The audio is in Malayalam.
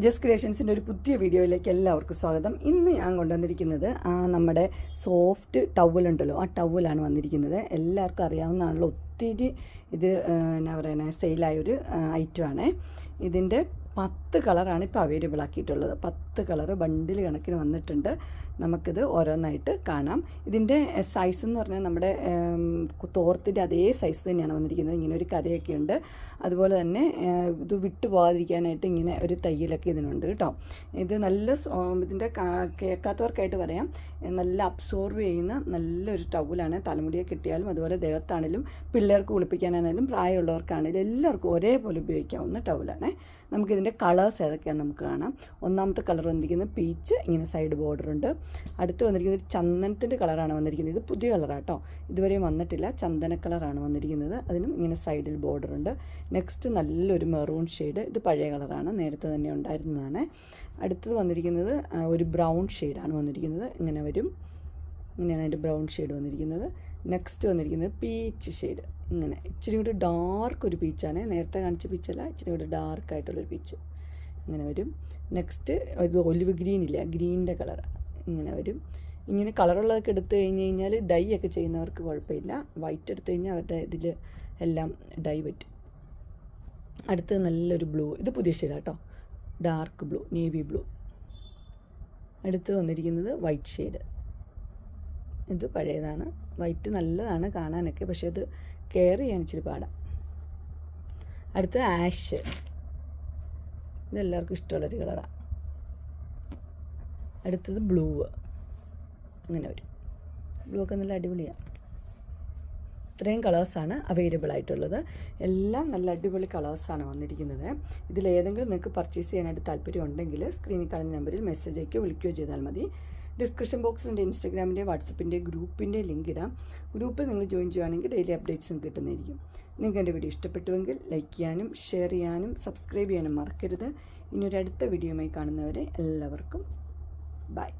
ജസ്റ്റ് ക്രിയേഷൻസിൻ്റെ ഒരു പുതിയ വീഡിയോയിലേക്ക് എല്ലാവർക്കും സ്വാഗതം. ഇന്ന് ഞാൻ കൊണ്ടുവന്നിരിക്കുന്നത് നമ്മുടെ സോഫ്റ്റ് ടവലുണ്ടല്ലോ, ആ ടവലാണ് വന്നിരിക്കുന്നത്. എല്ലാവർക്കും അറിയാവുന്നതാണല്ലോ, ഒത്തിരി ഇത് എന്നാ പറയുന്നത് സെയിലായൊരു ഐറ്റമാണ്. ഇതിൻ്റെ 10 കളറാണ് ഇപ്പോൾ അവൈലബിൾ ആക്കിയിട്ടുള്ളത്. 10 കളറ് ബണ്ടിൽ കണക്കിന് വന്നിട്ടുണ്ട്. നമുക്കിത് ഓരോന്നായിട്ട് കാണാം. ഇതിൻ്റെ സൈസ് എന്ന് പറഞ്ഞാൽ നമ്മുടെ തോർത്തിൻ്റെ അതേ സൈസ് തന്നെയാണ് വന്നിരിക്കുന്നത്. ഇങ്ങനെ ഒരു കരയൊക്കെ ഉണ്ട്. അതുപോലെ തന്നെ ഇത് വിട്ടു പോകാതിരിക്കാനായിട്ട് ഇങ്ങനെ ഒരു തയ്യലൊക്കെ ഇതിനുണ്ട് കേട്ടോ. ഇത് നല്ല ഇതിൻ്റെ കേൾക്കാത്തവർക്കായിട്ട് പറയാം, നല്ല അബ്സോർവ് ചെയ്യുന്ന നല്ലൊരു ടവലാണ്. തലമുടിയെ കിട്ടിയാലും അതുപോലെ ദേഹത്താണെങ്കിലും പിള്ളേർക്ക് കുളിപ്പിക്കാനാണെങ്കിലും പ്രായമുള്ളവർക്കാണെങ്കിലും എല്ലാവർക്കും ഒരേപോലെ ഉപയോഗിക്കാവുന്ന ടവലാണ്. നമുക്കിതിൻ്റെ കളേഴ്സ് ഏതൊക്കെയാണെന്ന് നമുക്ക് കാണാം. ഒന്നാമത്തെ കളർ വന്നിരിക്കുന്നത് പീച്ച്, ഇങ്ങനെ സൈഡ് ബോർഡർ ഉണ്ട്. അടുത്ത് വന്നിരിക്കുന്നത് ഒരു ചന്ദനത്തിൻ്റെ കളറാണ് വന്നിരിക്കുന്നത്. ഇത് പുതിയ കളറാട്ടോ, ഇതുവരെയും വന്നിട്ടില്ല. ചന്ദന കളറാണ് വന്നിരിക്കുന്നത്. അതിനും ഇങ്ങനെ സൈഡിൽ ബോർഡർ ഉണ്ട്. നെക്സ്റ്റ് നല്ലൊരു മെറൂൺ ഷെയ്ഡ്, ഇത് പഴയ കളറാണ്, നേരത്തെ തന്നെ ഉണ്ടായിരുന്നതാണ്. അടുത്തത് വന്നിരിക്കുന്നത് ഒരു ബ്രൗൺ ഷെയ്ഡാണ് വന്നിരിക്കുന്നത്. ഇങ്ങനെ വരും, ഇങ്ങനെയാണ് അതിൻ്റെ ബ്രൗൺ ഷെയ്ഡ് വന്നിരിക്കുന്നത്. നെക്സ്റ്റ് വന്നിരിക്കുന്നത് പീച്ച് ഷെയ്ഡ്, ഇങ്ങനെ ഇച്ചിരി കൂടി ഡാർക്ക് ഒരു പീച്ചാണ്. നേരത്തെ കാണിച്ച പീച്ചല്ല, ഇച്ചിരി കൂടി ഡാർക്കായിട്ടുള്ളൊരു പീച്ച് ഇങ്ങനെ വരും. നെക്സ്റ്റ് ഇത് ഒലിവ് ഗ്രീൻ ഇല്ല, ഗ്രീനിൻ്റെ കളർ ഇങ്ങനെ വരും. ഇങ്ങനെ കളറുള്ളതൊക്കെ എടുത്തു കഴിഞ്ഞാൽ ഡൈ ഒക്കെ ചെയ്യുന്നവർക്ക് കുഴപ്പമില്ല. വൈറ്റ് എടുത്തു കഴിഞ്ഞാൽ അവരുടെ ഇതിൽ എല്ലാം ഡൈ പറ്റും. അടുത്തത് നല്ലൊരു ബ്ലൂ, ഇത് പുതിയ ഷെയ്ഡാണ് കേട്ടോ, ഡാർക്ക് ബ്ലൂ, നേവി ബ്ലൂ. അടുത്ത് വന്നിരിക്കുന്നത് വൈറ്റ് ഷെയ്ഡ്, ഇത് പഴയതാണ്. വൈറ്റ് നല്ലതാണ് കാണാനൊക്കെ, പക്ഷേ അത് കെയർ ചെയ്യാൻ ഇച്ചിരി പാടാം. അടുത്തത് ആഷ്, ഇതെല്ലാവർക്കും ഇഷ്ടമുള്ളൊരു കളറാണ്. അടുത്തത് ബ്ലൂ, ഇങ്ങനെ വരും. ബ്ലൂ ഒക്കെ നല്ല അടിപൊളിയാണ്. ഇത്രയും കളേഴ്സാണ് അവൈലബിൾ ആയിട്ടുള്ളത്. എല്ലാം നല്ല അടിപൊളി കളേഴ്സാണ് വന്നിരിക്കുന്നത്. ഇതിലേതെങ്കിലും നിങ്ങൾക്ക് പർച്ചേസ് ചെയ്യാനായിട്ട് താല്പര്യം ഉണ്ടെങ്കിൽ സ്ക്രീനിൽ കാണുന്ന നമ്പറിൽ മെസ്സേജ് അയക്കുകയോ വിളിക്കുകയോ ചെയ്താൽ മതി. ഡിസ്ക്രിപ്ഷൻ ബോക്സിലുണ്ട് ഇൻസ്റ്റാഗ്രാമിൻ്റെ വാട്സപ്പിൻ്റെ ഗ്രൂപ്പിൻ്റെ ലിങ്ക് ഇടാം. ഗ്രൂപ്പിൽ നിങ്ങൾ ജോയിൻ ചെയ്യുകയാണെങ്കിൽ ഡെയിലി അപ്ഡേറ്റ്സും കിട്ടുന്നതായിരിക്കും. നിങ്ങൾക്ക് എൻ്റെ വീഡിയോ ഇഷ്ടപ്പെട്ടുവെങ്കിൽ ലൈക്ക് ചെയ്യാനും ഷെയർ ചെയ്യാനും സബ്സ്ക്രൈബ് ചെയ്യാനും മറക്കരുത്. ഇനി ഒരു അടുത്ത വീഡിയോയുമായി കാണുന്നവരെ എല്ലാവർക്കും ബൈ.